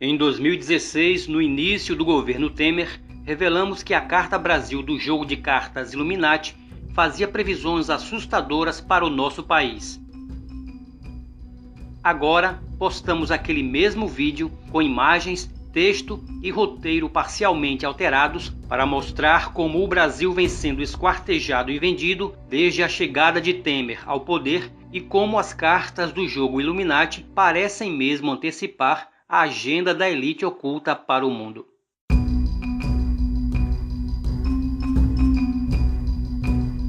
Em 2016, no início do governo Temer, revelamos que a Carta Brasil do jogo de cartas Illuminati fazia previsões assustadoras para o nosso país. Agora, postamos aquele mesmo vídeo com imagens, texto e roteiro parcialmente alterados para mostrar como o Brasil vem sendo esquartejado e vendido desde a chegada de Temer ao poder e como as cartas do jogo Illuminati parecem mesmo antecipar a agenda da elite oculta para o mundo.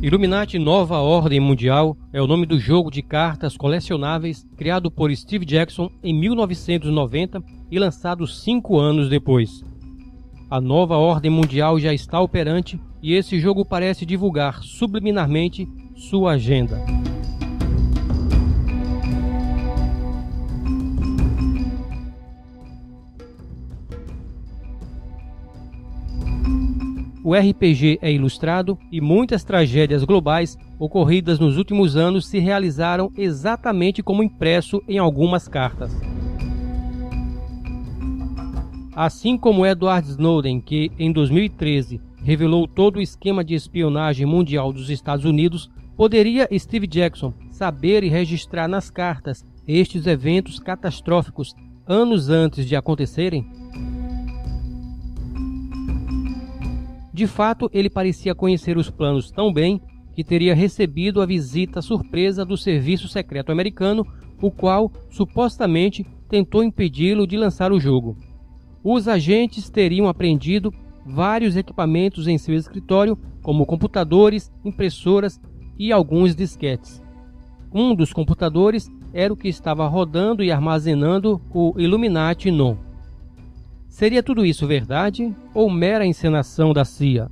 Illuminati Nova Ordem Mundial é o nome do jogo de cartas colecionáveis criado por Steve Jackson em 1990 e lançado 5 anos depois. A Nova Ordem Mundial já está operante e esse jogo parece divulgar subliminarmente sua agenda. O RPG é ilustrado e muitas tragédias globais ocorridas nos últimos anos se realizaram exatamente como impresso em algumas cartas. Assim como Edward Snowden, que em 2013 revelou todo o esquema de espionagem mundial dos Estados Unidos, poderia Steve Jackson saber e registrar nas cartas estes eventos catastróficos anos antes de acontecerem? De fato, ele parecia conhecer os planos tão bem que teria recebido a visita surpresa do Serviço Secreto Americano, o qual, supostamente, tentou impedi-lo de lançar o jogo. Os agentes teriam apreendido vários equipamentos em seu escritório, como computadores, impressoras e alguns disquetes. Um dos computadores era o que estava rodando e armazenando o Illuminati Non. Seria tudo isso verdade ou mera encenação da CIA?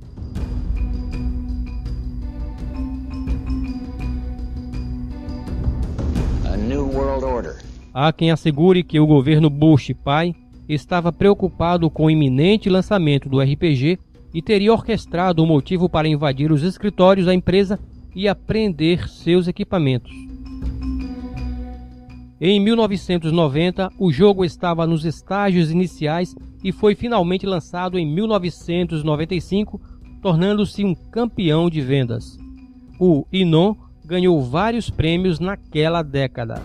A new world order. Há quem assegure que o governo Bush pai estava preocupado com o iminente lançamento do RPG e teria orquestrado o motivo para invadir os escritórios da empresa e apreender seus equipamentos. Em 1990, o jogo estava nos estágios iniciais e foi finalmente lançado em 1995, tornando-se um campeão de vendas. O INON ganhou vários prêmios naquela década.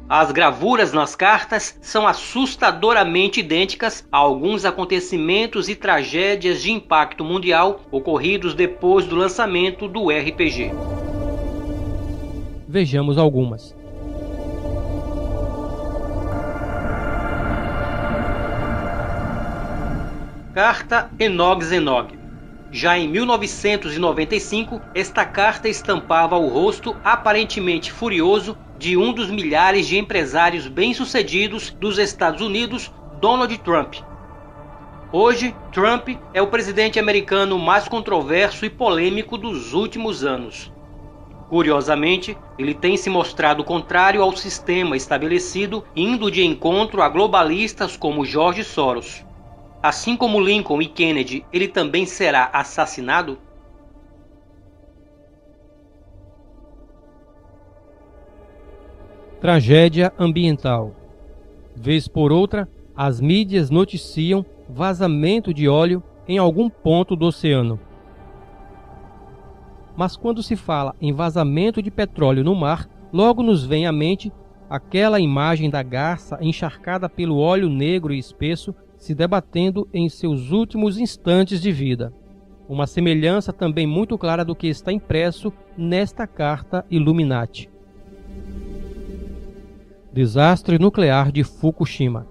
As gravuras nas cartas são assustadoramente idênticas a alguns acontecimentos e tragédias de impacto mundial ocorridos depois do lançamento do RPG. Vejamos algumas. Carta Enog Zenog. Já em 1995, esta carta estampava o rosto aparentemente furioso de um dos milhares de empresários bem-sucedidos dos Estados Unidos, Donald Trump. Hoje, Trump é o presidente americano mais controverso e polêmico dos últimos anos. Curiosamente, ele tem se mostrado contrário ao sistema estabelecido, indo de encontro a globalistas como George Soros. Assim como Lincoln e Kennedy, ele também será assassinado? Tragédia ambiental. Vez por outra, as mídias noticiam vazamento de óleo em algum ponto do oceano. Mas quando se fala em vazamento de petróleo no mar, logo nos vem à mente aquela imagem da garça encharcada pelo óleo negro e espesso se debatendo em seus últimos instantes de vida. Uma semelhança também muito clara do que está impresso nesta carta Illuminati. Desastre nuclear de Fukushima.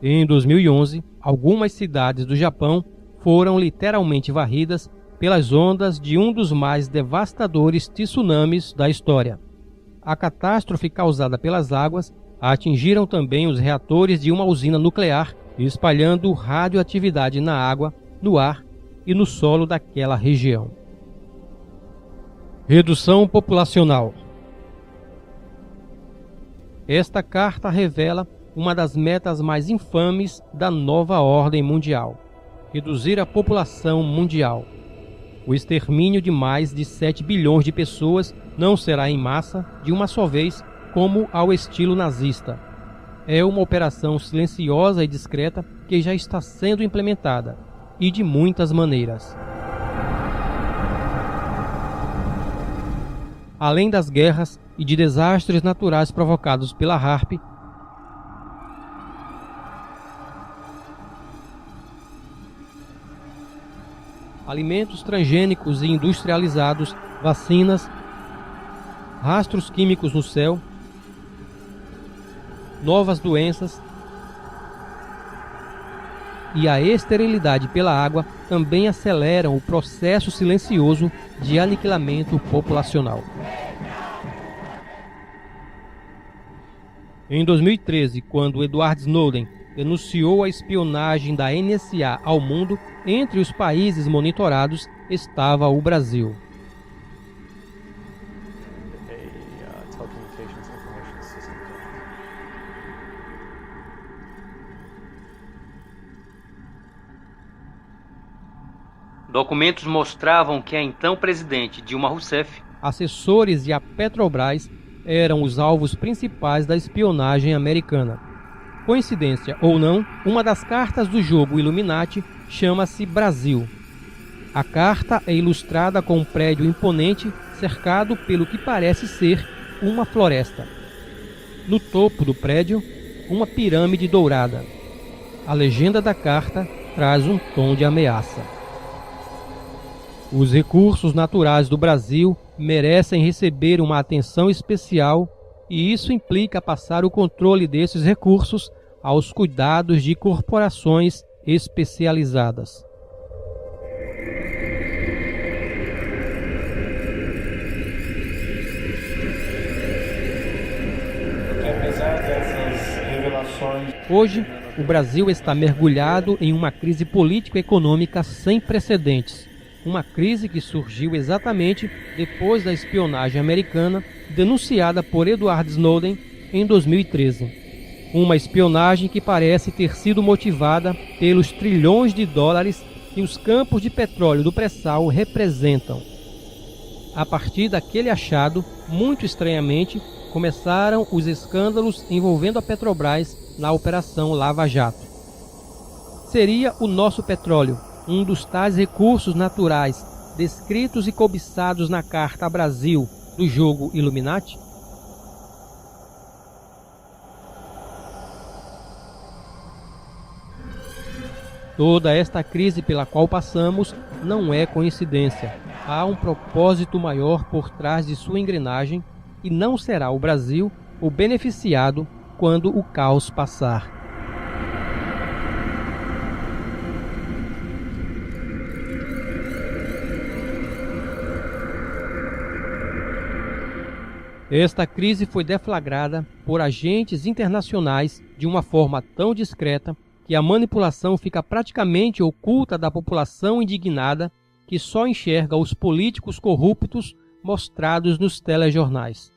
Em 2011, algumas cidades do Japão foram literalmente varridas pelas ondas de um dos mais devastadores tsunamis da história. A catástrofe causada pelas águas atingiram também os reatores de uma usina nuclear, espalhando radioatividade na água, no ar e no solo daquela região. Redução populacional. Esta carta revela uma das metas mais infames da nova ordem mundial: reduzir a população mundial. O extermínio de mais de 7 bilhões de pessoas não será em massa, de uma só vez, como ao estilo nazista. É uma operação silenciosa e discreta que já está sendo implementada, e de muitas maneiras. Além das guerras e de desastres naturais provocados pela HAARP, alimentos transgênicos e industrializados, vacinas, rastros químicos no céu, novas doenças e a esterilidade pela água também aceleram o processo silencioso de aniquilamento populacional. Em 2013, quando Edward Snowden denunciou a espionagem da NSA ao mundo, entre os países monitorados estava o Brasil. Documentos mostravam que a então presidente Dilma Rousseff, assessores e a Petrobras eram os alvos principais da espionagem americana. Coincidência ou não, uma das cartas do jogo Illuminati chama-se Brasil. A carta é ilustrada com um prédio imponente cercado pelo que parece ser uma floresta. No topo do prédio, uma pirâmide dourada. A legenda da carta traz um tom de ameaça. Os recursos naturais do Brasil merecem receber uma atenção especial e isso implica passar o controle desses recursos aos cuidados de corporações especializadas. Apesar dessas revelações, hoje, o Brasil está mergulhado em uma crise político-econômica sem precedentes. Uma crise que surgiu exatamente depois da espionagem americana denunciada por Edward Snowden em 2013. Uma espionagem que parece ter sido motivada pelos trilhões de dólares que os campos de petróleo do pré-sal representam. A partir daquele achado, muito estranhamente, começaram os escândalos envolvendo a Petrobras na Operação Lava Jato. Seria o nosso petróleo um dos tais recursos naturais descritos e cobiçados na Carta Brasil do jogo Illuminati? Toda esta crise pela qual passamos não é coincidência. Há um propósito maior por trás de sua engrenagem e não será o Brasil o beneficiado quando o caos passar. Esta crise foi deflagrada por agentes internacionais de uma forma tão discreta que a manipulação fica praticamente oculta da população indignada que só enxerga os políticos corruptos mostrados nos telejornais.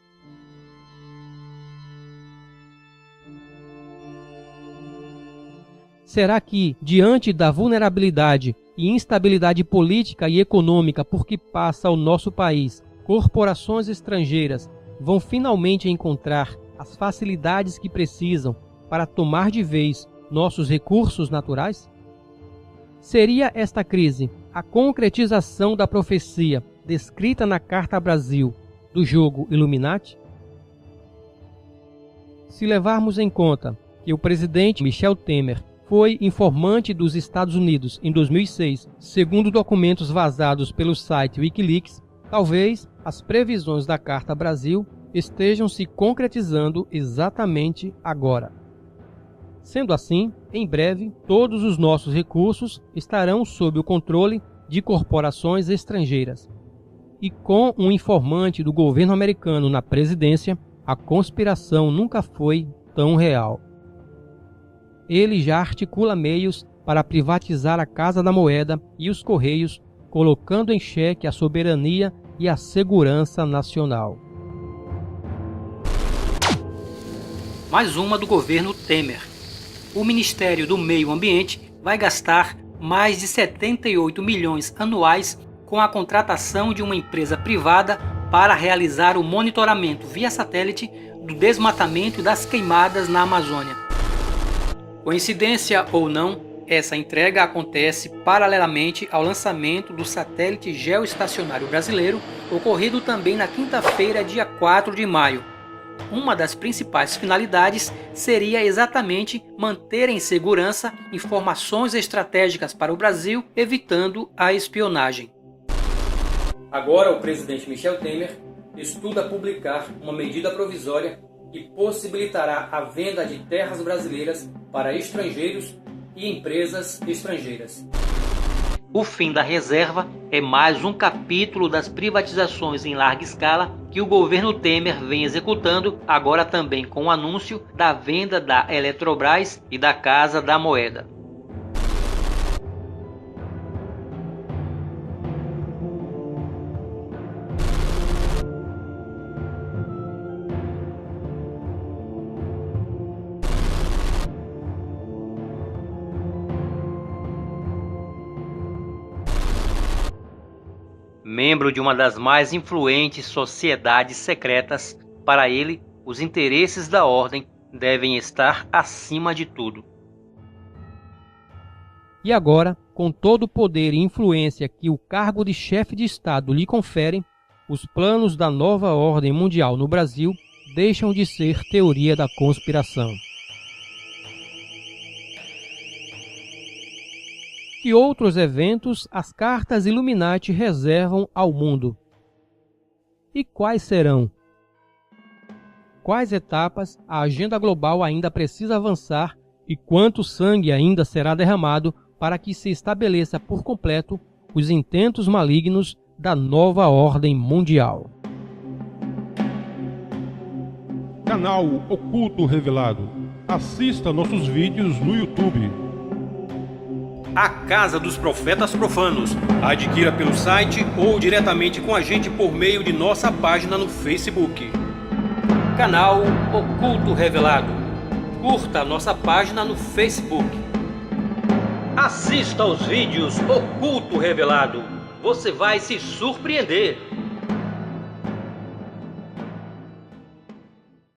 Será que, diante da vulnerabilidade e instabilidade política e econômica por que passa o nosso país, corporações estrangeiras vão finalmente encontrar as facilidades que precisam para tomar de vez nossos recursos naturais? Seria esta crise a concretização da profecia descrita na Carta Brasil do jogo Illuminati? Se levarmos em conta que o presidente Michel Temer foi informante dos Estados Unidos em 2006, segundo documentos vazados pelo site Wikileaks, talvez as previsões da Carta Brasil estejam se concretizando exatamente agora. Sendo assim, em breve, todos os nossos recursos estarão sob o controle de corporações estrangeiras. E com um informante do governo americano na presidência, a conspiração nunca foi tão real. Ele já articula meios para privatizar a Casa da Moeda e os Correios, colocando em xeque a soberania e a segurança nacional. Mais uma do governo Temer. O Ministério do Meio Ambiente vai gastar mais de 78 milhões anuais com a contratação de uma empresa privada para realizar o monitoramento via satélite do desmatamento e das queimadas na Amazônia. Coincidência ou não, essa entrega acontece paralelamente ao lançamento do satélite geoestacionário brasileiro, ocorrido também na quinta-feira, dia 4 de maio. Uma das principais finalidades seria exatamente manter em segurança informações estratégicas para o Brasil, evitando a espionagem. Agora, o presidente Michel Temer estuda publicar uma medida provisória que possibilitará a venda de terras brasileiras para estrangeiros e empresas estrangeiras. O fim da reserva é mais um capítulo das privatizações em larga escala que o governo Temer vem executando, agora também com o anúncio da venda da Eletrobras e da Casa da Moeda. Membro de uma das mais influentes sociedades secretas, para ele, os interesses da ordem devem estar acima de tudo. E agora, com todo o poder e influência que o cargo de chefe de Estado lhe confere, os planos da nova ordem mundial no Brasil deixam de ser teoria da conspiração. Que outros eventos as cartas Illuminati reservam ao mundo? E quais serão? Quais etapas a agenda global ainda precisa avançar e quanto sangue ainda será derramado para que se estabeleça por completo os intentos malignos da nova ordem mundial? Canal Oculto Revelado. Assista nossos vídeos no YouTube. A Casa dos Profetas Profanos. Adquira pelo site ou diretamente com a gente por meio de nossa página no Facebook. Canal Oculto Revelado. Curta a nossa página no Facebook. Assista aos vídeos Oculto Revelado. Você vai se surpreender.